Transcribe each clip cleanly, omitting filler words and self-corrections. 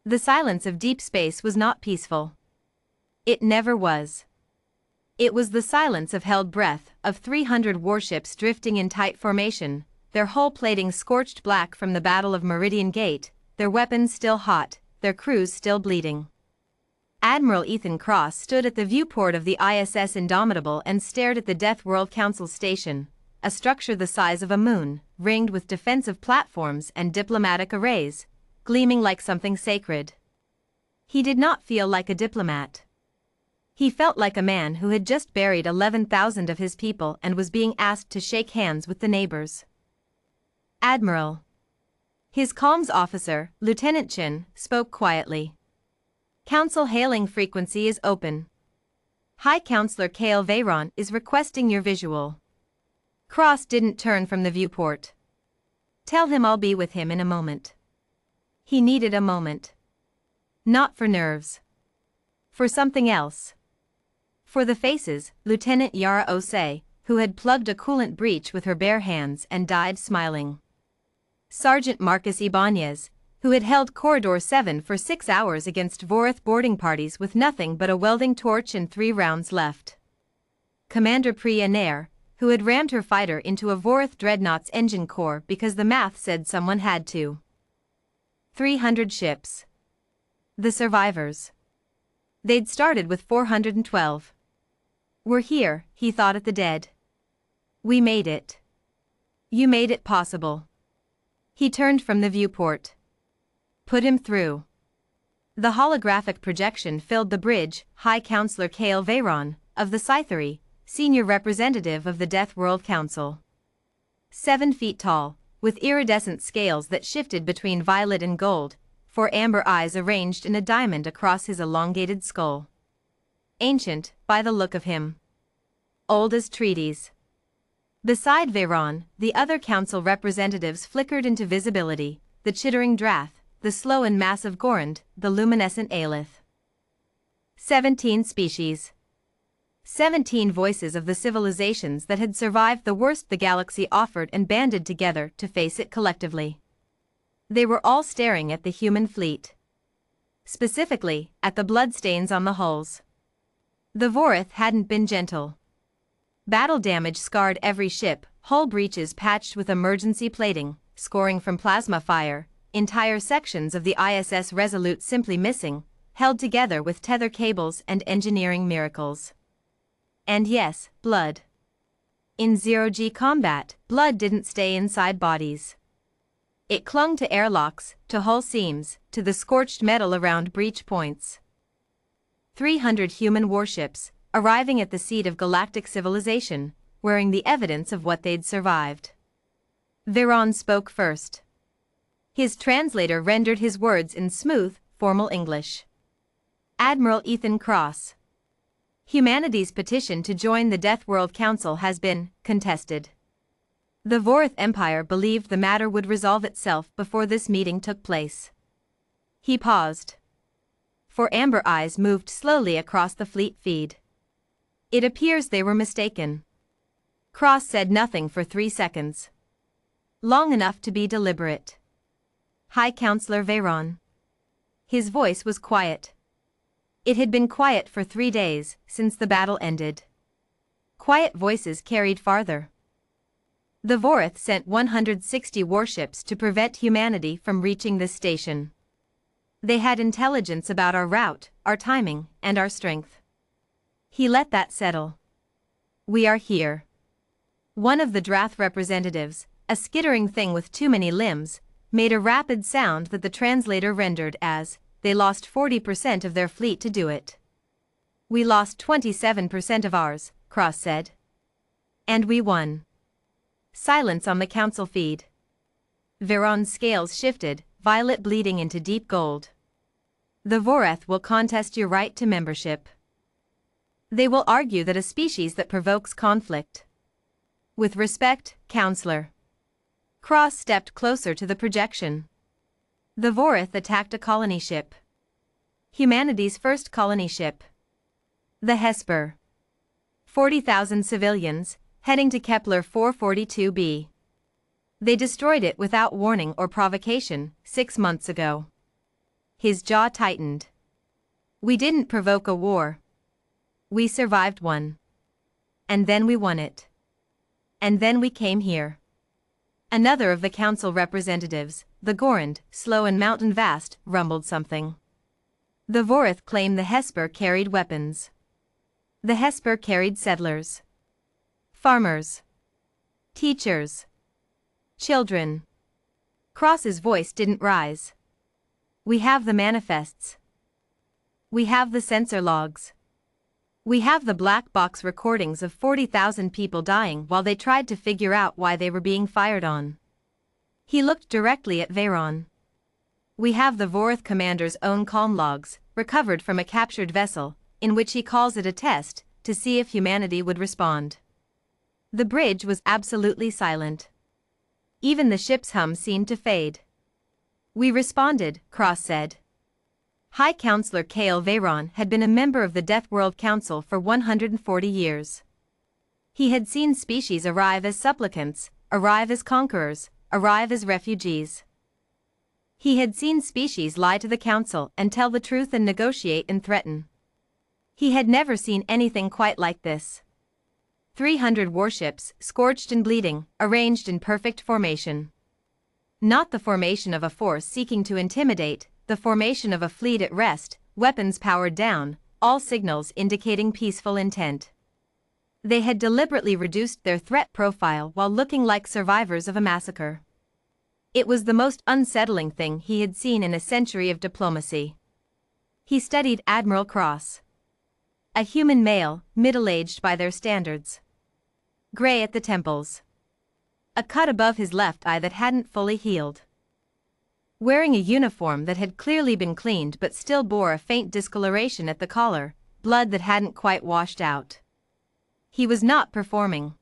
The silence of deep space was not peaceful. It never was. It was the silence of held breath, of 300 warships drifting in tight formation, their hull plating scorched black from the Battle of Meridian Gate, their weapons still hot, their crews still bleeding. Admiral Ethan Cross stood at the viewport of the ISS Indomitable and stared at the Deathworld Council station, a structure the size of a moon, ringed with defensive platforms and diplomatic arrays, gleaming like something sacred. He did not feel like a diplomat. He felt like a man who had just buried 11,000 of his people and was being asked to shake hands with the neighbors. Admiral. His comms officer, Lieutenant Chin, spoke quietly. Council hailing frequency is open. High Counselor Kale Veyron is requesting your visual. Cross didn't turn from the viewport. Tell him I'll be with him in a moment. He needed a moment. Not for nerves. For something else. For the faces, Lieutenant Yara Osei, who had plugged a coolant breach with her bare hands and died smiling. Sergeant Marcus Ibanez, who had held Corridor 7 for 6 hours against Vorith boarding parties with nothing but a welding torch and 3 rounds left. Commander Priya Nair, who had rammed her fighter into a Vorith dreadnought's engine core because the math said someone had to. 300 ships. The survivors. They'd started with 412. We're here, he thought at the dead. We made it. You made it possible. He turned from the viewport. Put him through. The holographic projection filled the bridge. High Counselor Kale Veyron, of the Scythery, senior representative of the Deathworld Council. 7 feet tall, with iridescent scales that shifted between violet and gold, 4 amber eyes arranged in a diamond across his elongated skull. Ancient, by the look of him. Old as treaties. Beside Veyron, the other council representatives flickered into visibility, the chittering Drath, the slow and massive Gorand, the luminescent Aelith. 17 species. 17 voices of the civilizations that had survived the worst the galaxy offered and banded together to face it collectively. They were all staring at the human fleet. Specifically, at the bloodstains on the hulls. The Vorith hadn't been gentle. Battle damage scarred every ship, hull breaches patched with emergency plating, scoring from plasma fire, entire sections of the ISS Resolute simply missing, held together with tether cables and engineering miracles. And yes, blood. In zero-G combat, blood didn't stay inside bodies. It clung to airlocks, to hull seams, to the scorched metal around breach points. 300 human warships, arriving at the seat of galactic civilization, wearing the evidence of what they'd survived. Veyron spoke first. His translator rendered his words in smooth, formal English. Admiral Ethan Cross. Humanity's petition to join the Deathworld Council has been contested. The Vorith Empire believed the matter would resolve itself before this meeting took place. He paused. 4 amber eyes moved slowly across the fleet feed. It appears they were mistaken. Cross said nothing for 3 seconds. Long enough to be deliberate. High Counselor Veyron. His voice was quiet. It had been quiet for 3 days, since the battle ended. Quiet voices carried farther. The Vorith sent 160 warships to prevent humanity from reaching this station. They had intelligence about our route, our timing, and our strength. He let that settle. We are here. One of the Drath representatives, a skittering thing with too many limbs, made a rapid sound that the translator rendered as, they lost 40% of their fleet to do it. We lost 27% of ours, Cross said. And we won. Silence on the council feed. Veyron's scales shifted, violet bleeding into deep gold. The Vorith will contest your right to membership. They will argue that a species that provokes conflict. With respect, Counselor. Cross stepped closer to the projection. The Vorith attacked a colony ship. Humanity's first colony ship. The Hesper. 40,000 civilians, heading to Kepler 442b. They destroyed it without warning or provocation, 6 months ago. His jaw tightened. We didn't provoke a war. We survived one. And then we won it. And then we came here. Another of the council representatives, the Gorand, slow and mountain vast, rumbled something. The Vorith claimed the Hesper carried weapons. The Hesper carried settlers. Farmers. Teachers. Children. Cross's voice didn't rise. We have the manifests. We have the sensor logs. We have the black box recordings of 40,000 people dying while they tried to figure out why they were being fired on. He looked directly at Veyron. We have the Vorith commander's own calm logs, recovered from a captured vessel, in which he calls it a test, to see if humanity would respond. The bridge was absolutely silent. Even the ship's hum seemed to fade. We responded, Cross said. High Counselor Kael Veyron had been a member of the Deathworld Council for 140 years. He had seen species arrive as supplicants, arrive as conquerors, arrive as refugees. He had seen species lie to the Council and tell the truth and negotiate and threaten. He had never seen anything quite like this. 300 warships, scorched and bleeding, arranged in perfect formation. Not the formation of a force seeking to intimidate, the formation of a fleet at rest, weapons powered down, all signals indicating peaceful intent. They had deliberately reduced their threat profile while looking like survivors of a massacre. It was the most unsettling thing he had seen in a century of diplomacy. He studied Admiral Cross. A human male, middle-aged by their standards. Gray at the temples. A cut above his left eye that hadn't fully healed. Wearing a uniform that had clearly been cleaned but still bore a faint discoloration at the collar, blood that hadn't quite washed out. He was not performing.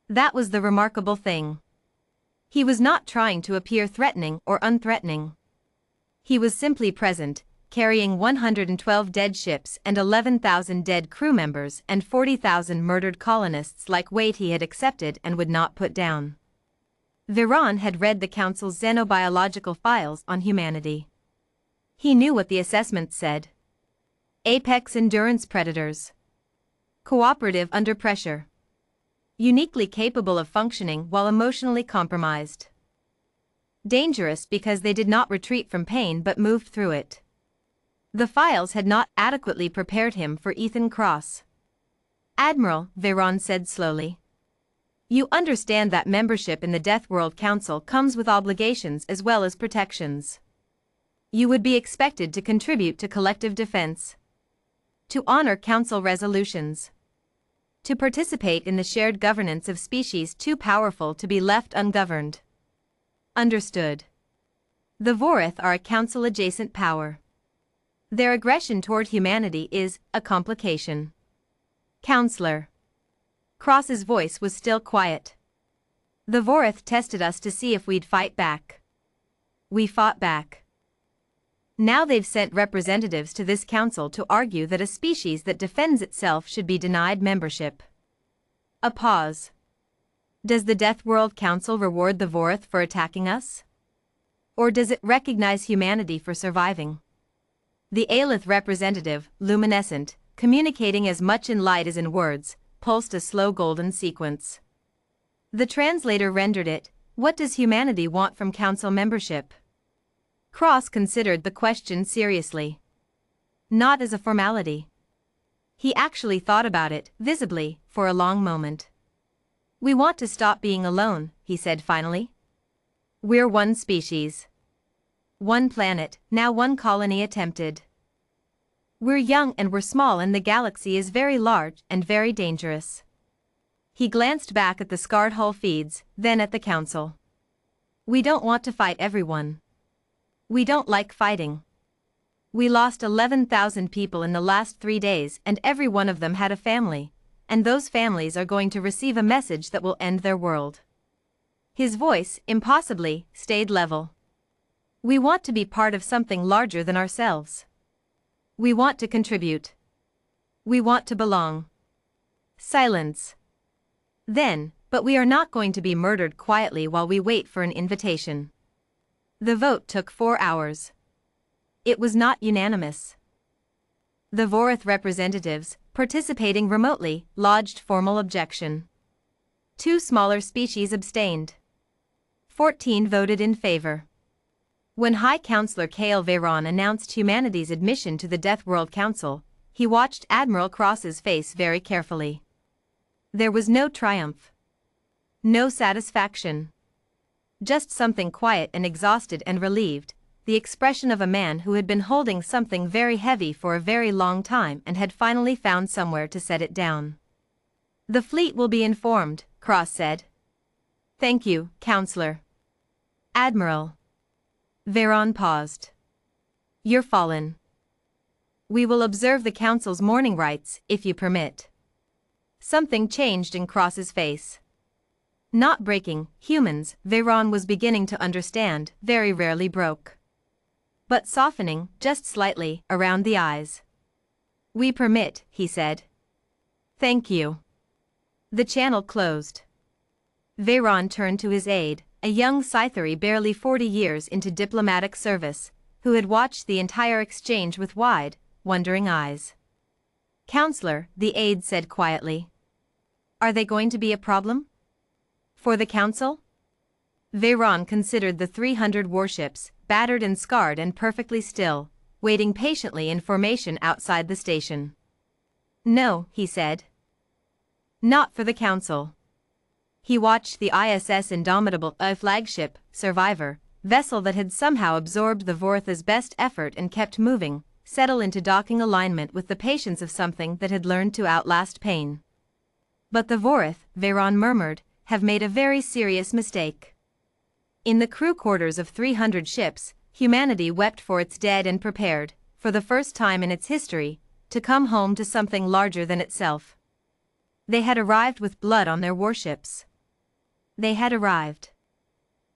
That was the remarkable thing. He was not trying to appear threatening or unthreatening. He was simply present, carrying 112 dead ships and 11,000 dead crew members and 40,000 murdered colonists like weight he had accepted and would not put down. Veyron had read the Council's xenobiological files on humanity. He knew what the assessments said. Apex endurance predators. Cooperative under pressure. Uniquely capable of functioning while emotionally compromised. Dangerous because they did not retreat from pain but moved through it. The files had not adequately prepared him for Ethan Cross. Admiral, Veyron said slowly. You understand that membership in the Deathworld Council comes with obligations as well as protections. You would be expected to contribute to collective defense. To honor Council resolutions. To participate in the shared governance of species too powerful to be left ungoverned. Understood. The Vorith are a Council-adjacent power. Their aggression toward humanity is a complication. Counselor. Cross's voice was still quiet. The Vorith tested us to see if we'd fight back. We fought back. Now they've sent representatives to this council to argue that a species that defends itself should be denied membership. A pause. Does the Deathworld Council reward the Vorith for attacking us? Or does it recognize humanity for surviving? The Aelith representative, luminescent, communicating as much in light as in words, pulsed a slow golden sequence. The translator rendered it, what does humanity want from council membership? Cross considered the question seriously. Not as a formality. He actually thought about it, visibly, for a long moment. We want to stop being alone, he said finally. We're one species. One planet, now one colony attempted. We're young and we're small and the galaxy is very large and very dangerous. He glanced back at the scarred hull feeds, then at the council. We don't want to fight everyone. We don't like fighting. We lost 11,000 people in the last 3 days and every one of them had a family, and those families are going to receive a message that will end their world. His voice, impossibly, stayed level. We want to be part of something larger than ourselves. We want to contribute. We want to belong. Silence. Then, but we are not going to be murdered quietly while we wait for an invitation. The vote took 4 hours. It was not unanimous. The Vorith representatives, participating remotely, lodged formal objection. 2 smaller species abstained. 14 voted in favor. When High Counselor Kael Veyron announced humanity's admission to the Deathworld Council, he watched Admiral Cross's face very carefully. There was no triumph. No satisfaction. Just something quiet and exhausted and relieved, the expression of a man who had been holding something very heavy for a very long time and had finally found somewhere to set it down. "The fleet will be informed," Cross said. "Thank you, Counselor." "Admiral." Veyron paused. "You're fallen. We will observe the Council's morning rites, if you permit." Something changed in Cross's face. Not breaking, humans, Veyron was beginning to understand, very rarely broke. But softening, just slightly, around the eyes. "We permit," he said. "Thank you." The channel closed. Veyron turned to his aide, a young Scythery barely 40 years into diplomatic service, who had watched the entire exchange with wide, wondering eyes. "Counselor," the aide said quietly. "Are they going to be a problem for the Council?" Veyron considered the 300 warships, battered and scarred and perfectly still, waiting patiently in formation outside the station. "No," he said. "Not for the Council." He watched the ISS Indomitable, a flagship, survivor, vessel that had somehow absorbed the Vorith's best effort and kept moving, settle into docking alignment with the patience of something that had learned to outlast pain. "But the Vorith," Veyron murmured, "have made a very serious mistake." In the crew quarters of 300 ships, humanity wept for its dead and prepared, for the first time in its history, to come home to something larger than itself. They had arrived with blood on their warships. They had arrived.